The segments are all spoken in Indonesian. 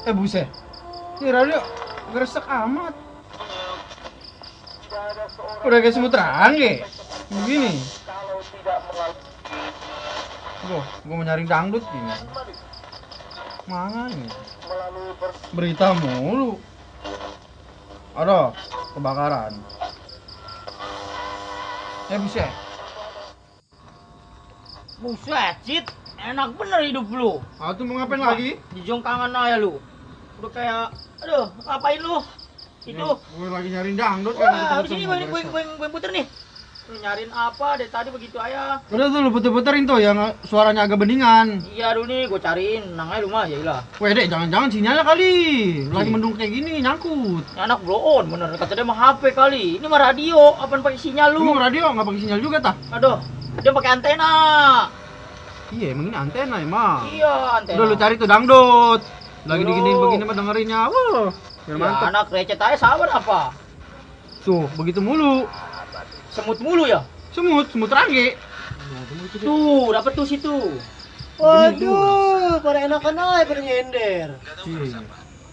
Buset, ini radio geresek amat. Udah kayak semut range begini. Gua mau nyari dangdut gini. Mana nih? Berita mulu. Aduh, kebakaran. Buset. Buset, Cit. Enak bener hidup lu. Tuh mau ngapain lagi? Di jongkangan aja lu. Udah kayak, aduh, ngapain lu? Itu. Gue lagi nyariin dangdut Wah, sini gue puter nih. Lu nyariin apa dari tadi begitu aja? Udah tuh lu puter-puterin tuh yang suaranya agak beningan. Iya dulu nih, gue cariin. Nang aja lu mah, yailah. Weh dek, jangan-jangan sinyalnya kali. Lagi mendung kayak gini, nyangkut. Anak blow on, bener. Kata dia mah HP kali. Ini mah radio, apaan pakai sinyal lu? Emang radio nggak pakai sinyal juga tah? Aduh, dia pakai antena. Iya, emang ini antena emang. Iya, antena. Udah lu cari tuh dangdut. Lagi diginiin begini mah dengerinnya. Wah, biar Ya, mantap. anak recet aja sabar apa? Tuh, begitu mulu. Semut mulu ya? Semut range. Tuh, dapet tuh situ. Waduh, pada enakan aja pada nyender.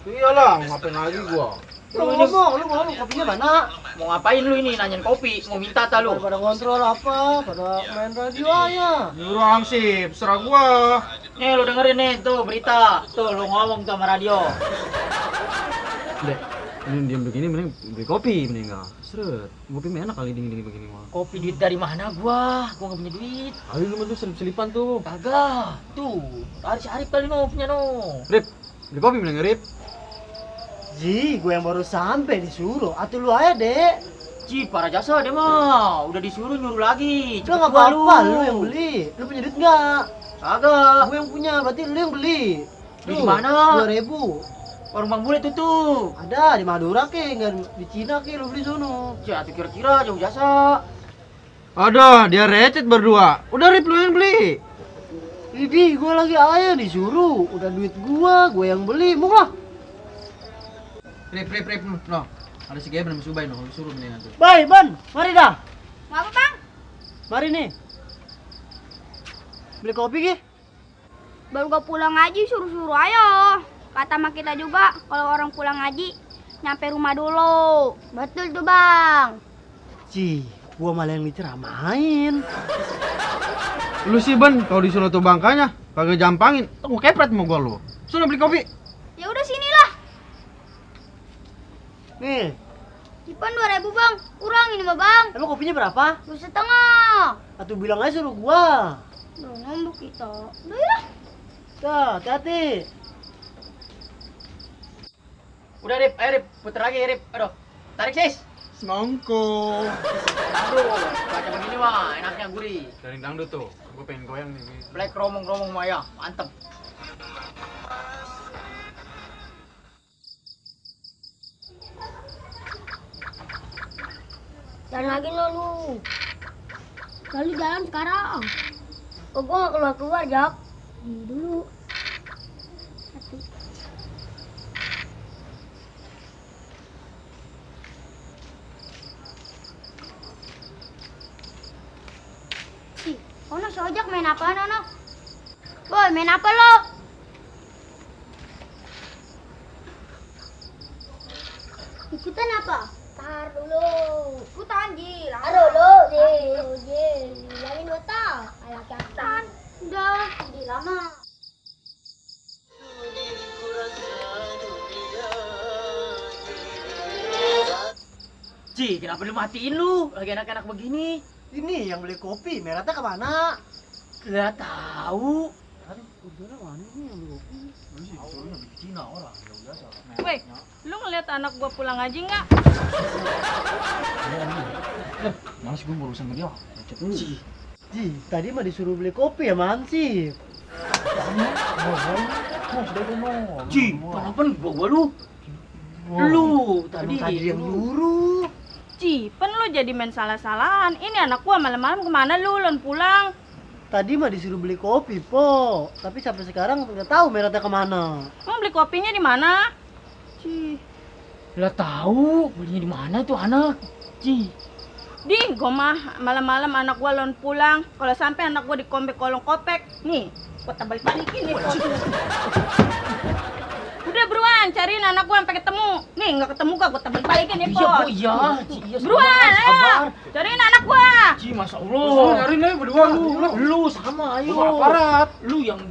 Iyalah, ngapain lagi gua? Lu ngomong, kopinya mana? Mau ngapain lu ini nanyain kopi? Mau minta tak lu? Pada ngontrol apa? Pada main radio aja. Nyuruh hansip, serah gua. Nih lu dengerin nih tuh berita. Tuh lu ngomong tuh sama radio. Dek, ini diam begini mending beli kopi mending enggak. Seret, kopi mah enak kali dingin-dingin begini mah. Kopi duit dari mana gua? Gua enggak punya duit. Ayo lu mah tuh selip-selipan tuh. Kagak. Tuh, Arif kali no punya no. Rip, beli kopi mending Rip. Ji, gue yang baru sampai disuruh. Atuh lu aja, Dek. Ci, para jasa dia mah. Udah disuruh nyuruh lagi. Lu enggak apa-apa, lu yang beli. Lu punya duit enggak? Kagak. Gue yang punya, berarti lu yang beli. Di mana? 2.000. Warung Bang Bule tutup. Ada di Madura ke, enggak di Cina ke, lu beli sono. Ci, atuh kira-kira jauh jasa. Aduh, dia recet berdua. Udah Rip lu yang beli. Ini gue lagi aja disuruh. Udah duit gue yang beli. Mau lah. Rip, no. Ada si Gaben sama Subay no, lu suruh mendingan tuh. Bye, Ban. Mari dah. Mau apa, Bang? Mari nih. Beli kopi ke? Baru gak pulang ngaji, suruh-suruh ayo. Kata sama kita juga, kalau orang pulang ngaji, nyampe rumah dulu. Betul tuh, Bang. Cih, gua malah yang diceramain. Lu sih Ban, kalau disuruh tuh bangkanya kagak jampangin. Gua kepret mau gua lu. Suruh beli kopi. Ya udah sinilah. Nih, Dipan 2.000, Bang. Kurangin mah, Bang. emang kopinya berapa? 2,5. Atuh bilang aja suruh gua. Duh, nombok kita. Udah ya. Tuh, hati-hati. Udah Rip, ayo Rip, puter lagi Rip. Aduh, tarik sis. Semangko. Aduh, baca begini mah, enaknya gurih. Dari dangdut tuh, gua pengen goyang nih. Black romong-romong maya, mantep. Jalan lagi lo lu. Lalu jalan sekarang. Oh, gua gak keluar, Jak. Ini dulu. Satu. Ono si Ojak main apa, Nono? Boy, main apa lo? Ikutan apa? Tar dulu. Ikutan, Ji. Tar dulu, Ji. Bilangin dua tak. Ayo kiatan. Udah, jadi lama. Ci, kenapa lu matiin lu? Lagi enak-enak begini. Ini yang beli kopi, meratnya kemana? Gak tahu. Aduh, udah mana ini yang beli kopi? Soalnya di Cina orang, jauh biasa. Weh, lu ngeliat anak gua pulang ngaji nggak? Mas gua berurusan sama dia. Ji, tadi mah disuruh beli kopi ya Hansip. Ci, kenapa gua lu? Lu tadi yang nyuruh. Ci, pen lu jadi main salah-salahan. Ini anak gua malam-malam kemana lu? Lon pulang. Tadi mah disuruh beli kopi, Po. Tapi sampai sekarang nggak tahu merahnya kemana. Emang beli kopinya di mana? Ci. lah tahu belinya di mana tuh anak. Ci. Di, gua mah malam-malam anak gua lon pulang. Kalau sampai anak gua dikompek kolong kopek, nih, gua balikin nih. Udah buruan, cariin anak gua sampai ketemu. Nih, nggak ketemu gua balikin nih, Iya, Po. Bu, iya. Ci, iya. Buruan, ayo. Cariin anak gua. Ci, Masya Allah. Nyariin aja berdua lu. Lu sama, ayo. Aparat. Lu yang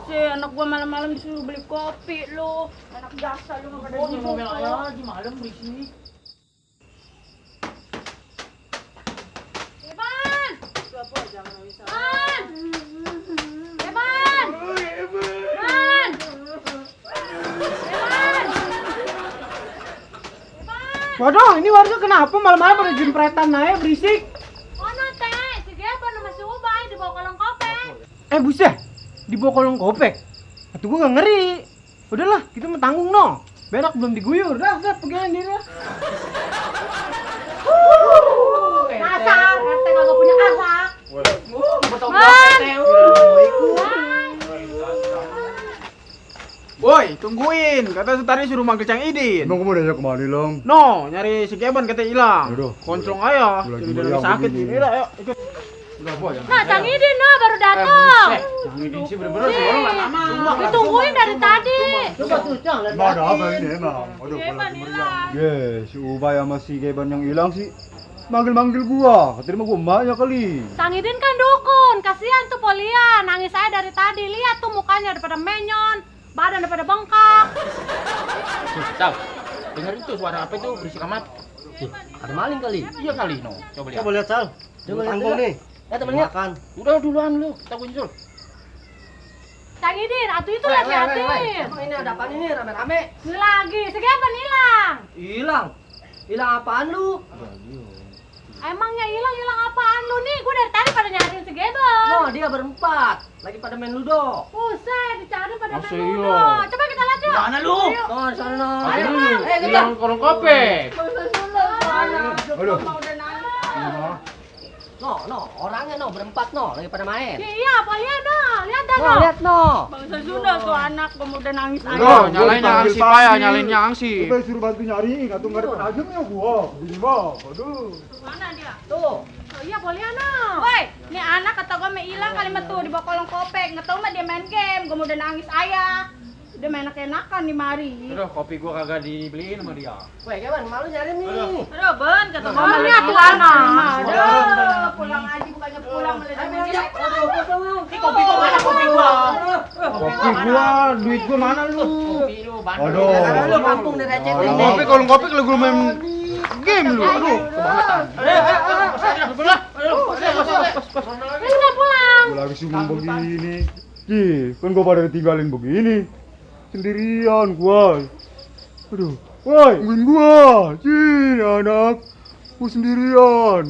Si anak gua malam-malam disuruh beli kopi lu. Anak jasa lu nggak pada di mobil disuruh. aja di malam berisik. Eban! Eban! Eban! Eban! Waduh, ini warga kenapa malam-malam pada jempretan aja berisik? Ono teh, si Eban sama si Ubay dibawa kolong kopek. Buset, dibawa kolong kopek. Atau gua nggak ngeri. Udahlah, kita mau tanggung no. Berak belum diguyur. Udah pergi aja dia. Asal, RT kagak punya asak. Woi, tungguin. Kata tadi suruh manggil Cang Idin. Emang kamu udah kemana, Long? No, nyari si Keban kata hilang. Yaudah. Konclong aja. Lagi Jadi meriang sakit begini. ini. Udah, ayo ikut. Udah, boy. Nah, Cang Idin no baru datang. Cang Idin sih bener-bener sih orang nggak lama. Ditungguin dari tadi. Coba tuh, Cang, lihat Emang ada apa lagi. ini emang? Aduh, Keban lagi meriang. hilang. Yes, si Ubay sama si Keban yang hilang sih manggil-manggil gua. Katanya gua emaknya kali. Sang Idin kan dukun, kasihan tuh Polia, nangis saya dari tadi. Lihat tuh mukanya daripada menyon, badan daripada bengkak. Tahu. Dengar itu suara apa itu berisik amat? Ada maling kali. Iya kali, no. Coba lihat. Coba lihat, Sal. Coba tanggung nih. Ya temennya. Makan. Udah duluan lu, kita kunjul. Sang Idin, atuh itu lihat-liatin. Emang ini ada apaan ini rame-rame? Ini lagi, segapan hilang. Hilang. Hilang apaan lu? Emangnya hilang apaan lu nih? Gue dari tadi pada nyariin segapan. No, dia berempat. Lagi pada main ludo. Buset, dicari pada Masa main iya? ludo. Coba kita lihat yuk. Mana lu? No, di sana no. Ayo, kita. hilang kolong kopek. Aduh. No, orangnya no berempat no, lagi pada main. Iya, Polia no, lihat dah No, no. lihat no. Bangsa Sunda tuh anak pemuda nangis Udah, aja. Oh, gua nyalain dipanggil Angsi payah, panggil. nyalain Angsi. Ubay suruh bantu nyariin, atau nggak ada penajamnya gua. Begini mah, aduh. Mana dia? Tuh. Oh, iya, Polia no. Woi, ini anak kata gua mah hilang kali mah tuh di bawah kolong kopek. Nggak tahu mah dia main game. Gua udah nangis ayah. Dia main enak-enakan di mari. Aduh, kopi gua kagak dibeliin sama dia. Weh, kawan, malu nyari nih. Aduh, Ben, kata gua Oh, mah lihat tuh anak. Aduh, pulang aja bukannya pulang malah dia main game. Ini kopi gua mana kopi gua? Kopi gua, duit gua mana lu? Kopi lu, bandel. Aduh. Karena lu kampung dari Aceh Alah. ini. Kopi kolong kopek lu gua main game lu. Aduh, kebangetan. Ini udah pulang. Gua lagi sungguh begini. Cih, kan gua pada tinggalin begini. Sendirian gua. Aduh. Woi, tungguin gua. Cih, anak. Gua sendirian.